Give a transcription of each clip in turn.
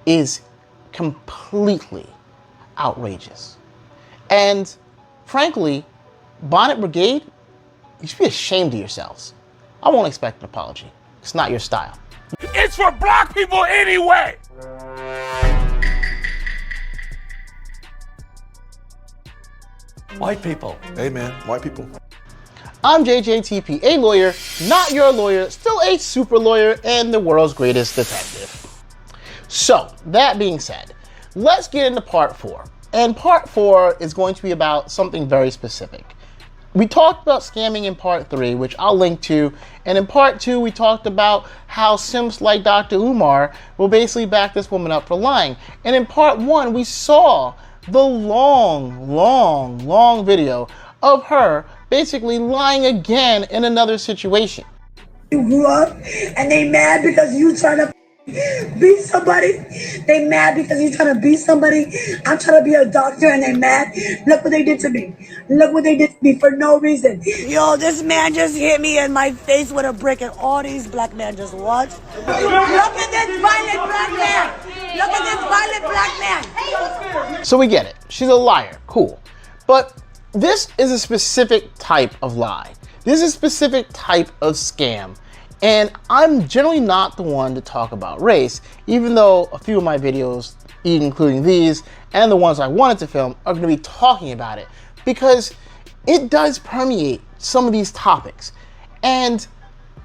is completely outrageous. And frankly, Bonnet Brigade, you should be ashamed of yourselves. I won't expect an apology. It's not your style. It's for black people anyway! White people. Hey man, white people. I'm JJTP, a lawyer, not your lawyer, still a super lawyer, and the world's greatest detective. So, that being said, let's get into part 4. And part 4 is going to be about something very specific. We talked about scamming in part 3, which I'll link to, and in part 2 we talked about how simps like Dr. Umar will basically back this woman up for lying. And in part 1 we saw the long video of her basically lying again in another situation. You grew up and they mad because you trying to beat somebody. They mad because you trying to beat somebody. I'm trying to be a doctor and they mad. Look what they did to me. Look what they did to me for no reason. Yo, this man just hit me in my face with a brick and all these black men just watch. Look at this violent black man. Look at this violent black man. So we get it. She's a liar. Cool. But this is a specific type of lie. This is a specific type of scam. And I'm generally not the one to talk about race, even though a few of my videos, including these and the ones I wanted to film, are going to be talking about it because it does permeate some of these topics. And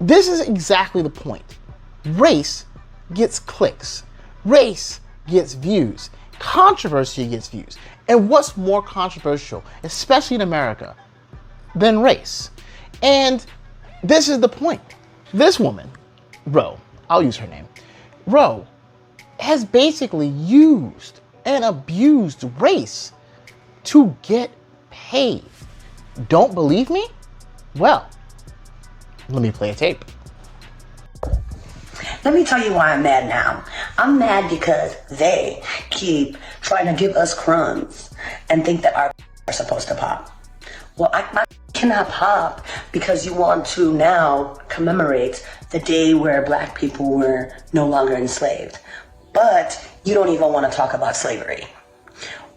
this is exactly the point. Race gets clicks. Race gets views. Controversy gets views. And what's more controversial, especially in America, than race? And this is the point. This woman, Ro, I'll use her name, Ro, has basically used and abused race to get paid. Don't believe me? Well, let me play a tape. Let me tell you why I'm mad now. I'm mad because they keep trying to give us crumbs and think that our are supposed to pop. Well, my cannot pop because you want to now commemorate the day where black people were no longer enslaved. But you don't even want to talk about slavery.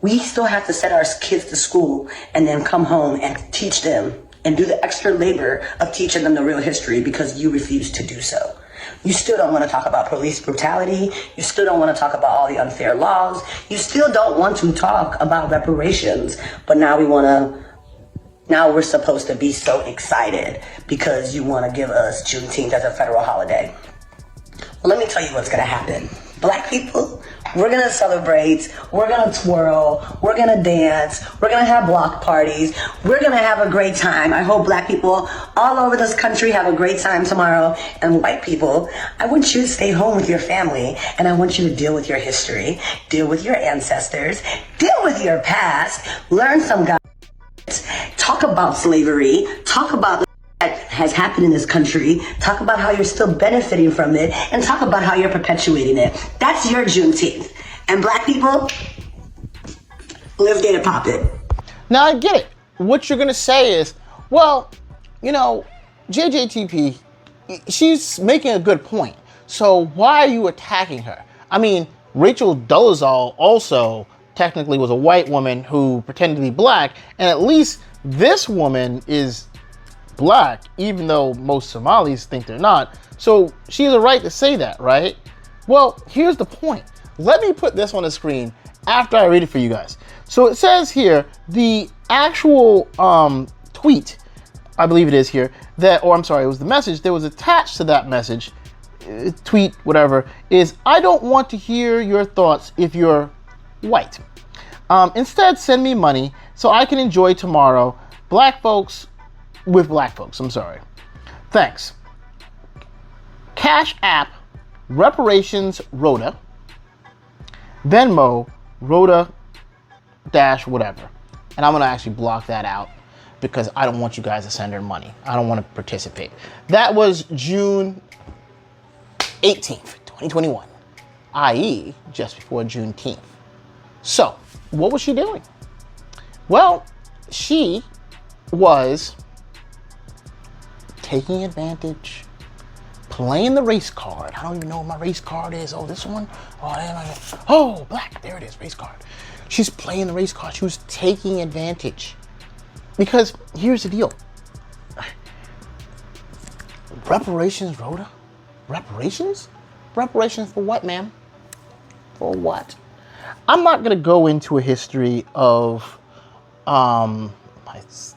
We still have to send our kids to school and then come home and teach them and do the extra labor of teaching them the real history because you refuse to do so. You still don't want to talk about police brutality. You still don't want to talk about all the unfair laws. You still don't want to talk about reparations. But now we're supposed to be so excited because you want to give us Juneteenth as a federal holiday. Well, let me tell you what's going to happen. Black people, we're going to celebrate, we're going to twirl, we're going to dance, we're going to have block parties, we're going to have a great time. I hope black people all over this country have a great time tomorrow. And white people, I want you to stay home with your family and I want you to deal with your history, deal with your ancestors, deal with your past, learn some talk about slavery, talk about that has happened in this country, talk about how you're still benefiting from it, and talk about how you're perpetuating it. That's your Juneteenth. And black people, let's get it poppin'. Now I get it. What you're gonna say is, well, you know, JJTP, she's making a good point. So why are you attacking her? I mean, Rachel Dolezal also technically was a white woman who pretended to be black, and at least this woman is black, even though most Somalis think they're not. So she has a right to say that, right? Well, here's the point. Let me put this on the screen after I read it for you guys. So it says here, the actual tweet, I believe it is here, that, or I'm sorry, it was the message that was attached to that message, tweet, whatever, is, I don't want to hear your thoughts if you're white. Instead, send me money so I can enjoy tomorrow. Black folks with black folks, I'm sorry. Thanks. Cash App, Reparations, Rhoda. Venmo, Rhoda dash whatever. And I'm gonna actually block that out because I don't want you guys to send her money. I don't want to participate. That was June 18th, 2021, i.e. just before Juneteenth. So, what was she doing? Well, she was taking advantage, playing the race card. I don't even know what my race card is. Oh, this one? Oh, black. There it is, race card. She's playing the race card. She was taking advantage. Because here's the deal. Reparations, Rhoda? Reparations? Reparations for what, ma'am? For what? I'm not going to go into a history of, my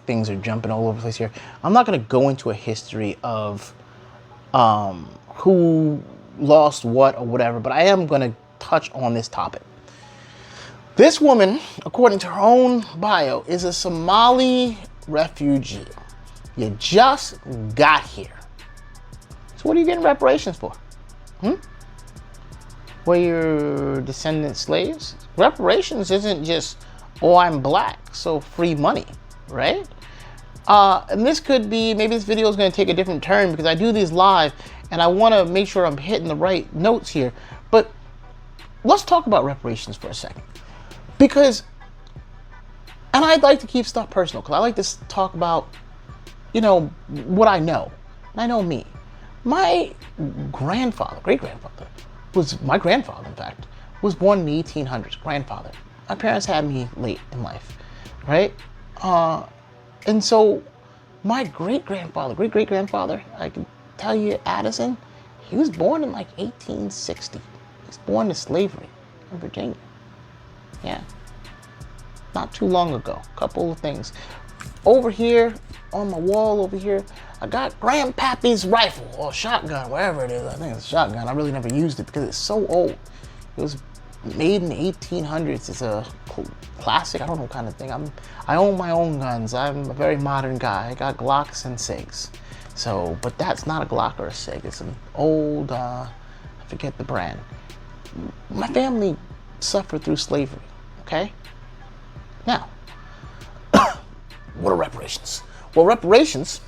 things are jumping all over the place here. I'm not going to go into a history of who lost what or whatever, but I am going to touch on this topic. This woman, according to her own bio, is a Somali refugee. You just got here. So what are you getting reparations for? Were your descendants slaves? Reparations isn't just, oh, I'm black, so free money, right? And this could be, maybe this video is going to take a different turn because I do these live and I want to make sure I'm hitting the right notes here. But let's talk about reparations for a second. Because, and I'd like to keep stuff personal because I like to talk about, you know, what I know. And I know me. My grandfather, great-grandfather, my grandfather, in fact, was born in the 1800s, grandfather. My parents had me late in life, right? And so my great-great-grandfather, I can tell you, Addison, he was born in like 1860. He was born to slavery in Virginia. Yeah, not too long ago. Couple of things. Over here, on my wall over here, I got Grandpappy's rifle or shotgun, wherever it is. I think it's a shotgun. I really never used it because it's so old. It was made in the 1800s. It's a classic, I don't know what kind of thing. I own my own guns. I'm a very modern guy. I got Glocks and SIGs. So, but that's not a Glock or a SIG. It's an old, I forget the brand. My family suffered through slavery, okay? Now, what are reparations? Well, reparations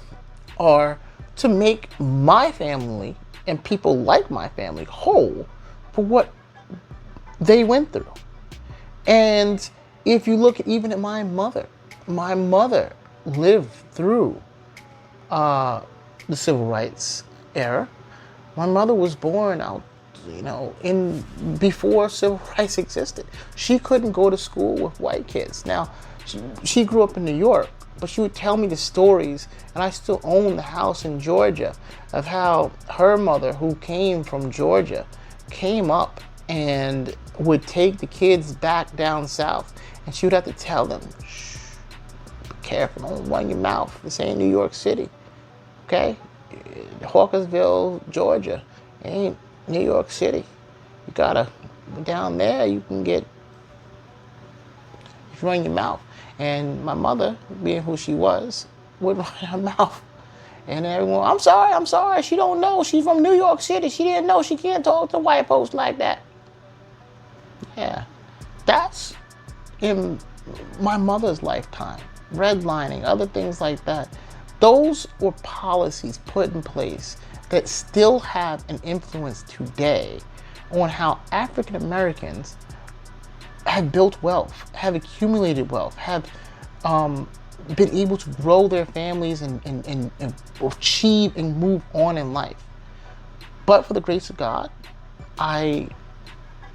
are to make my family and people like my family whole for what they went through. And if you look even at my mother lived through the civil rights era. My mother was born out, you know, before civil rights existed. She couldn't go to school with white kids. Now, she grew up in New York, but she would tell me the stories, and I still own the house in Georgia, of how her mother, who came from Georgia, came up and would take the kids back down south, and she would have to tell them, shh, be careful, don't run your mouth. This ain't New York City, okay? Hawkersville, Georgia, ain't New York City. You gotta, down there, you can get, if you run your mouth. And my mother, being who she was, would run her mouth. And everyone, I'm sorry, she don't know. She's from New York City. She didn't know she can't talk to white folks like that. Yeah, that's in my mother's lifetime. Redlining, other things like that. Those were policies put in place that still have an influence today on how African Americans have built wealth, have accumulated wealth, have been able to grow their families and achieve and move on in life. But for the grace of God, I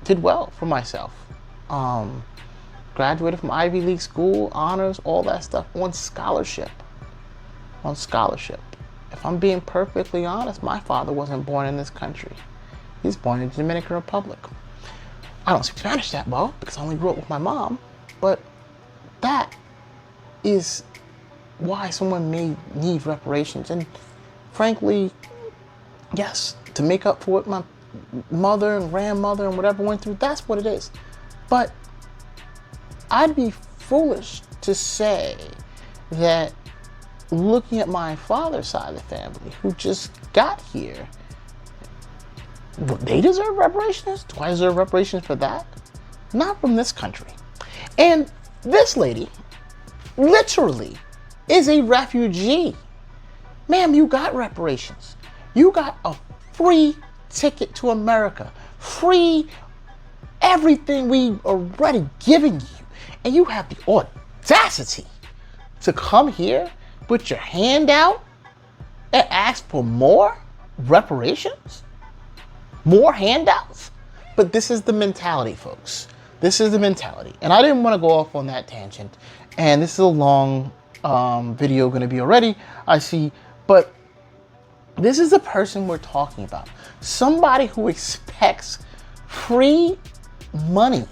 did well for myself. Graduated from Ivy League school, honors, all that stuff on scholarship. On scholarship. If I'm being perfectly honest, my father wasn't born in this country. He was born in the Dominican Republic. I don't speak Spanish that well because I only grew up with my mom, but that is why someone may need reparations. And frankly, yes, to make up for what my mother and grandmother and whatever went through, that's what it is. But I'd be foolish to say that looking at my father's side of the family who just got here, they deserve reparations? Do I deserve reparations for that? Not from this country. And this lady literally is a refugee. Ma'am, you got reparations. You got a free ticket to America. Free everything we already giving you. And you have the audacity to come here, put your hand out, and ask for more? reparations? More handouts? But this is the mentality, folks. This is the mentality. And I didn't want to go off on that tangent. And this is a long video going to be already, I see. But this is the person we're talking about. Somebody who expects free money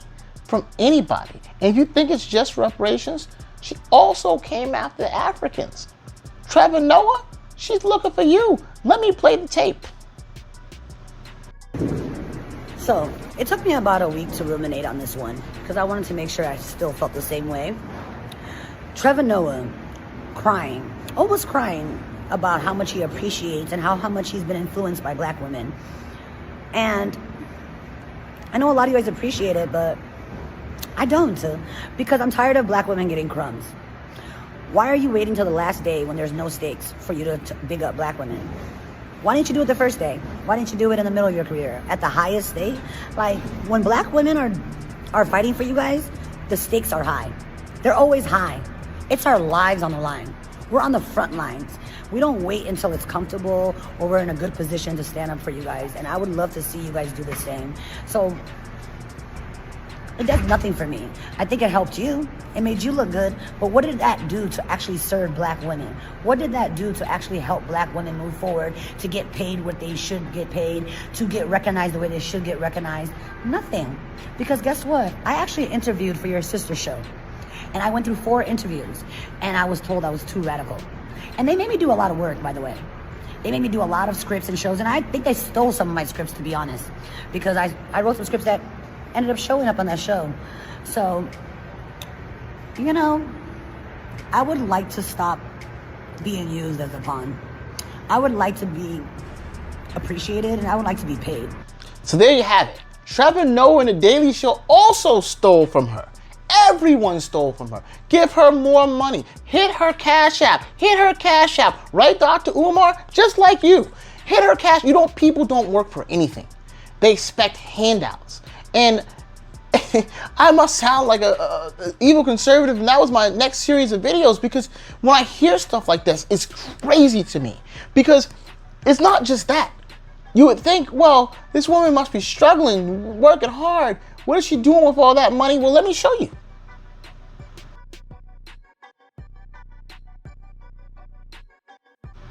from anybody. And if you think it's just reparations, she also came after the Africans. Trevor Noah, she's looking for you. Let me play the tape. So, it took me about a week to ruminate on this one because I wanted to make sure I still felt the same way. Trevor Noah crying, almost crying about how much he appreciates and how much he's been influenced by black women. And I know a lot of you guys appreciate it, but I don't, because I'm tired of black women getting crumbs. Why are you waiting till the last day when there's no stakes for you to big up black women? Why didn't you do it the first day? Why didn't you do it in the middle of your career? At the highest stake? Like, when black women are fighting for you guys, the stakes are high. They're always high. It's our lives on the line. We're on the front lines. We don't wait until it's comfortable or we're in a good position to stand up for you guys. And I would love to see you guys do the same. So, it does nothing for me. I think it helped you. It made you look good. But what did that do to actually serve black women? What did that do to actually help black women move forward, to get paid what they should get paid, to get recognized the way they should get recognized? Nothing. Because guess what? I actually interviewed for your sister show. And I went through 4 interviews. And I was told I was too radical. And they made me do a lot of work, by the way. They made me do a lot of scripts and shows. And I think they stole some of my scripts, to be honest. Because I wrote some scripts that ended up showing up on that show. So, you know, I would like to stop being used as a pawn. I would like to be appreciated, and I would like to be paid. So there you have it. Trevor Noah and The Daily Show also stole from her. Everyone stole from her. Give her more money. Hit her Cash App. Hit her Cash App. Right, Dr. Umar? Just like you. Hit her Cash. You know, people don't work for anything. They expect handouts. And I must sound like a evil conservative, and that was my next series of videos, because when I hear stuff like this, it's crazy to me. Because it's not just that. You would think, well, this woman must be struggling, working hard. What is she doing with all that money? Well, let me show you.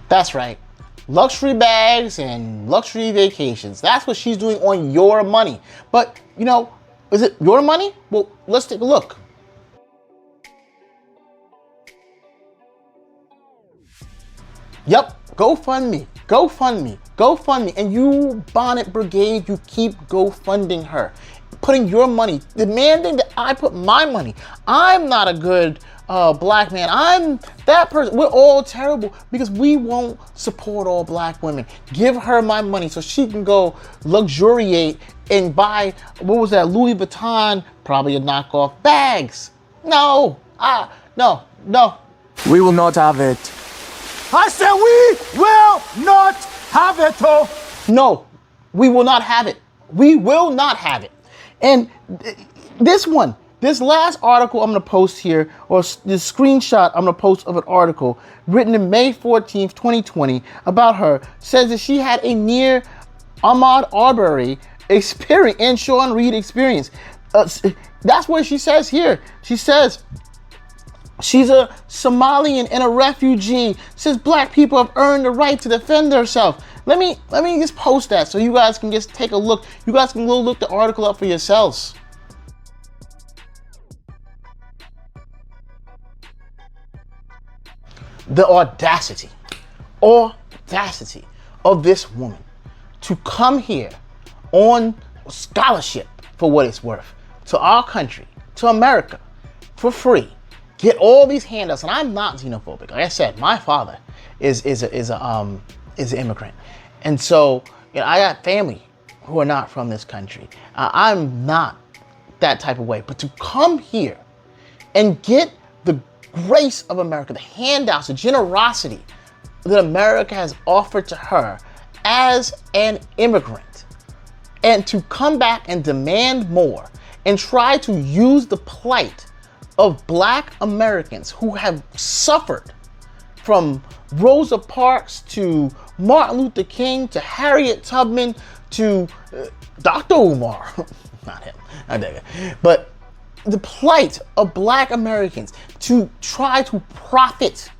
That's right. Luxury bags and luxury vacations. That's what she's doing on your money. But, you know, is it your money? Well, let's take a look. Yep, GoFundMe, GoFundMe, GoFundMe. And you, Bonnet Brigade, you keep GoFunding her. Putting your money, demanding that I put my money. I'm not a good black man. I'm that person. We're all terrible because we won't support all black women. Give her my money so she can go luxuriate and buy, what was that, Louis Vuitton, probably a knockoff, bags. No, no. We will not have it. I said we will not have it. Oh. No, we will not have it. We will not have it. And this last article I'm going to post here, or this screenshot I'm going to post of an article written in May 14th, 2020 about her, says that she had a near Ahmaud Arbery experience and Sean Reed experience. That's what she says here. She says she's a Somalian and a refugee. Says black people have earned the right to defend themselves. Let me just post that so you guys can just take a look. You guys can go look the article up for yourselves. The audacity of this woman to come here on scholarship, for what it's worth, to our country, to America, for free, get all these handouts. And I'm not xenophobic. Like I said, my father is an immigrant, and so, you know, I got family who are not from this country. I'm not that type of way, but to come here and get the grace of America, the handouts, the generosity that America has offered to her as an immigrant, and to come back and demand more and try to use the plight of black Americans who have suffered from Rosa Parks to Martin Luther King to Harriet Tubman to Dr. Umar. Not him, not that guy. But the plight of Black Americans to try to profit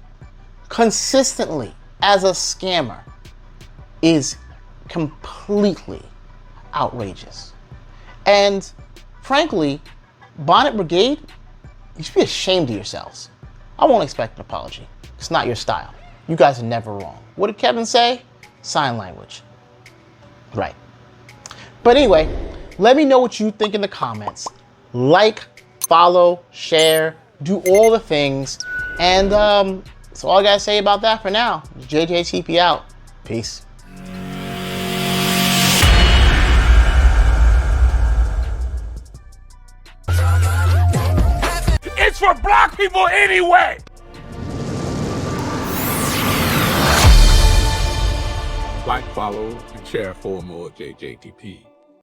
consistently as a scammer is completely outrageous. And frankly, Bonnet Brigade, you should be ashamed of yourselves. I won't expect an apology. It's not your style. You guys are never wrong. What did Kevin say? Sign language. Right. But anyway, let me know what you think in the comments. Like, follow, share, do all the things. And that's all I gotta say about that for now. JJTP out. Peace. It's for black people anyway! Like, follow, and share for more JJTP.